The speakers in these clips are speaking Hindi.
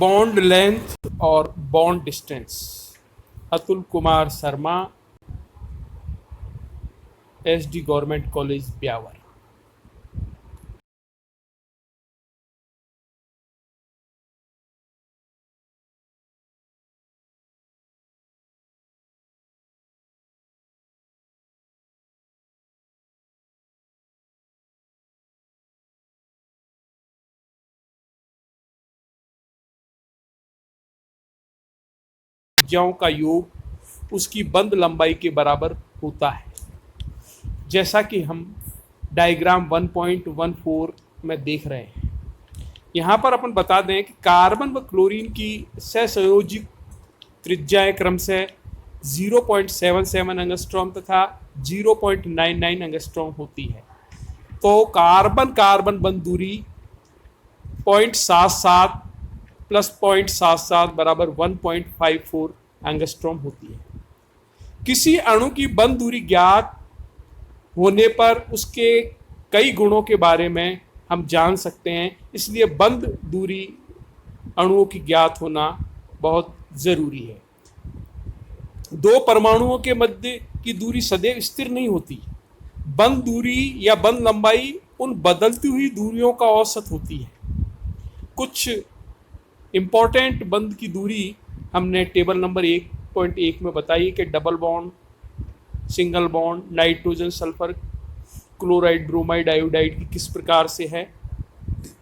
बॉन्ड लेंथ और bond distance. Atul Kumar Sharma, SD government college Beawar. त्रिज्याओं का योग उसकी बंद लंबाई के बराबर होता है, जैसा कि हम डायग्राम 1.14 में देख रहे हैं। यहाँ पर अपन बता दें कि कार्बन व क्लोरीन की सहसंयोजित त्रिज्याएं क्रमशः 0.77 एंगस्ट्रॉम तथा 0.99 एंगस्ट्रॉम होती है। तो कार्बन कार्बन बंध दूरी 0.77 प्लस 0.77 बराबर 1.54 एंगस्ट्रॉम होती है। किसी अणु की बंध दूरी ज्ञात होने पर उसके कई गुणों के बारे में हम जान सकते हैं, इसलिए बंध दूरी अणुओं की ज्ञात होना बहुत ज़रूरी है। दो परमाणुओं के मध्य की दूरी सदैव स्थिर नहीं होती। बंध दूरी या बंध लंबाई उन बदलती हुई दूरियों का औसत होती है। कुछ इम्पॉर्टेंट बंध की दूरी हमने टेबल नंबर 1.1 में बताई कि double bond, single bond, nitrogen, sulphur, chloride, bromide, iodide की किस प्रकार से है,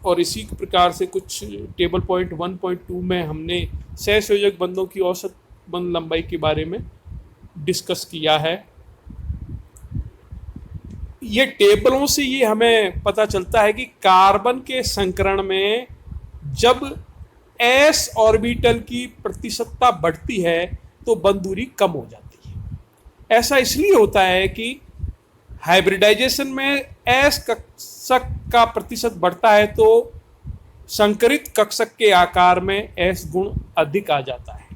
और इसी प्रकार से कुछ टेबल पॉइंट 1.2 में हमने सहसंयोजक बंधों की औसत बंध लंबाई के बारे में डिस्कस किया है। ये टेबलों से ये हमें पता चलता है कि कार्बन के संकरण में जब s ऑर्बिटल की प्रतिशतता बढ़ती है तो बंध दूरी कम हो जाती है। ऐसा इसलिए होता है कि हाइब्रिडाइजेशन में s कक्षक का प्रतिशत बढ़ता है तो संकरित कक्षक के आकार में s गुण अधिक आ जाता है,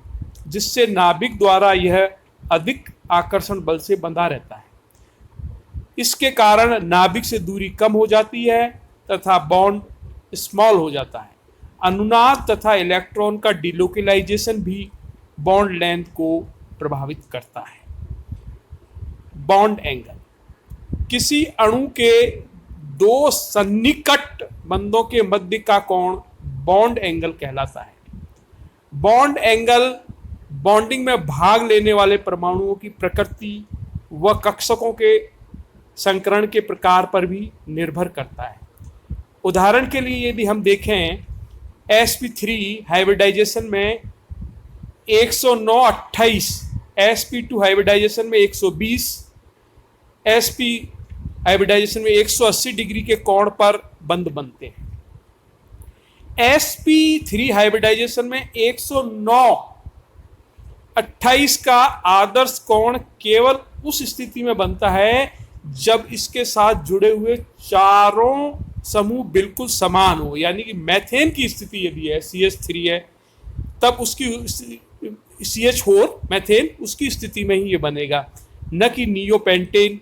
जिससे नाभिक द्वारा यह अधिक आकर्षण बल से बंधा रहता है। इसके कारण नाभिक से दूरी कम हो जाती है तथा बॉन्ड स्मॉल हो जाता है। अनुनाद तथा इलेक्ट्रॉन का डिलोकलाइजेशन भी बॉन्ड लेंथ को प्रभावित करता है। बॉन्ड एंगल किसी अणु के दो सन्निकट बंधों के मध्य का कोण बॉन्ड एंगल कहलाता है। बॉन्ड एंगल बॉन्डिंग में भाग लेने वाले परमाणुओं की प्रकृति व कक्षकों के संकरण के प्रकार पर भी निर्भर करता है। उदाहरण के लिए यदि हम देखें sp3 हाइब्रिडाइजेशन में 109-28, sp2 हाइब्रिडाइजेशन में 120, sp हाइब्रिडाइजेशन में 180 डिग्री के कोण पर बंध बनते हैं। sp3 हाइब्रिडाइजेशन में 109-28 का आदर्श कोण केवल उस स्थिति में बनता है जब इसके साथ जुड़े हुए चारों समूह बिल्कुल समान हो, यानी कि मैथेन की स्थिति यदि है, CH3 है, तब उसकी CH4 मैथेन उसकी स्थिति में ही ये बनेगा, न कि नियोपेंटेन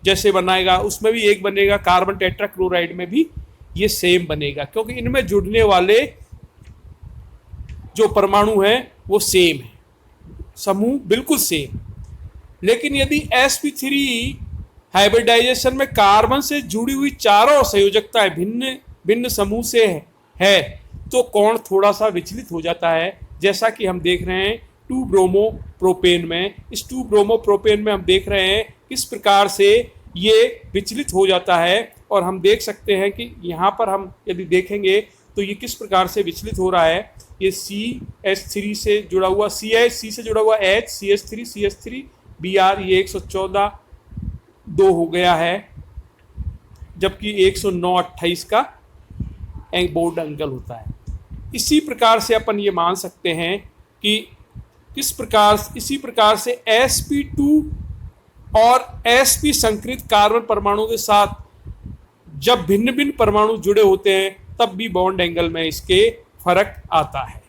जैसे बनाएगा उसमें भी एक बनेगा, कार्बन टेट्राक्लोराइड में भी ये सेम बनेगा, क्योंकि इनमें जुड़ने वाले जो परमाणु हैं वो सेम है, समूह बिल्कुल सेम। लेकिन यदि sp3 हाइब्रिडाइजेशन में कार्बन से जुड़ी हुई चारों संयोजकताएं भिन्न भिन्न समूह से है तो कोण थोड़ा सा विचलित हो जाता है, जैसा कि हम देख रहे हैं 2 ब्रोमो प्रोपेन में। इस 2 ब्रोमो प्रोपेन में हम देख रहे हैं किस प्रकार से ये विचलित हो जाता है, और हम देख सकते हैं कि यहाँ पर हम यदि देखेंगे तो ये किस प्रकार से विचलित हो रहा है। ये CH3 से जुड़ा हुआ C से जुड़ा हुआ H, CH3 Br, ये 114 2 हो गया है, जबकि 109-28 का बॉन्ड एंगल होता है। इसी प्रकार से अपन ये मान सकते हैं कि इसी प्रकार से sp2 और sp संकरित कार्बन परमाणु के साथ जब भिन्न भिन्न परमाणु जुड़े होते हैं तब भी बॉन्ड एंगल में इसके फर्क आता है।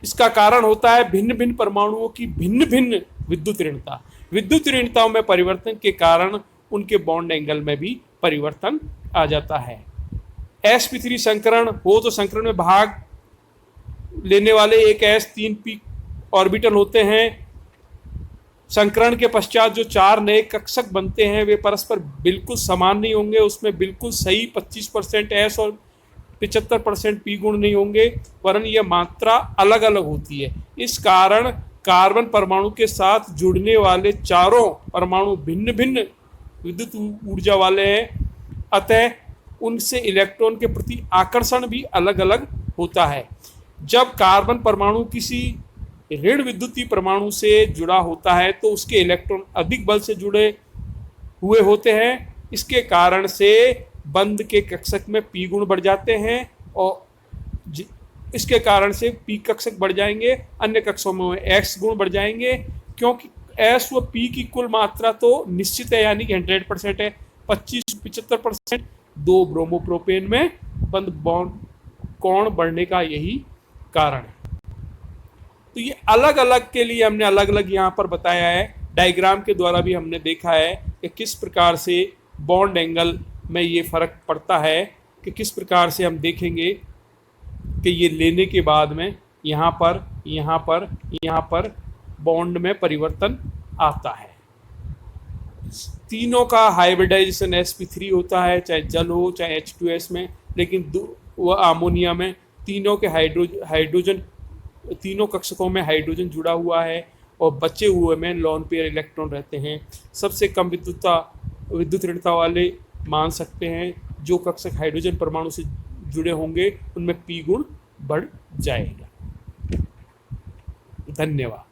इसका कारण होता है भिन्न भिन्न परमाणुओं की भिन्न भिन्न विद्युत ऋणता। विद्युत ऋणताओं में परिवर्तन के कारण उनके बॉन्ड एंगल में भी परिवर्तन आ जाता है। sp3 संकरण हो तो संकरण में भाग लेने वाले एक s 3 p ऑर्बिटल होते हैं। संकरण के पश्चात जो 4 नए कक्षक बनते हैं वे परस्पर बिल्कुल समान नहीं होंगे, उसमें बिल्कुल सही 25% s और 75% p गुण नहीं होंगे, वरन यह मात्रा अलग अलग होती है। इस कारण कार्बन परमाणु के साथ जुड़ने वाले चारों परमाणु भिन्न भिन्न विद्युत ऊर्जा वाले हैं, अतः उनसे इलेक्ट्रॉन के प्रति आकर्षण भी अलग अलग होता है। जब कार्बन परमाणु किसी ऋण विद्युतीय परमाणु से जुड़ा होता है तो उसके इलेक्ट्रॉन अधिक बल से जुड़े हुए होते हैं। इसके कारण से बंध के कक्षक में p गुण बढ़ जाते हैं और इसके कारण से p कक्षक बढ़ जाएंगे, अन्य कक्षकों में x गुण बढ़ जाएंगे, क्योंकि s व p की कुल मात्रा तो निश्चित है, यानी कि 100% है। 25-75% दो ब्रोमोप्रोपेन में बंध बॉन्ड कोण बढ़ने का यही कारण है। तो ये अलग अलग के लिए हमने अलग अलग यहाँ पर बताया है। डायग्राम के द्वारा भी हमने देखा है कि किस प्रकार से बॉन्ड एंगल में ये फर्क पड़ता है, कि किस प्रकार से हम देखेंगे कि ये लेने के बाद में यहाँ पर बॉन्ड में परिवर्तन आता है। तीनों का हाइब्रिडाइजेशन sp3 होता है, चाहे जल हो चाहे H2S में, लेकिन वह अमोनिया में तीनों के हाइड्रोजन तीनों कक्षकों में हाइड्रोजन जुड़ा हुआ है और बचे हुए में लॉन पेयर इलेक्ट्रॉन रहते हैं। सबसे कम विद्युत ऋणता वाले मान सकते हैं जो कक्षक हाइड्रोजन परमाणु से जुड़े होंगे उनमें p गुण बढ़ जाएगा। धन्यवाद।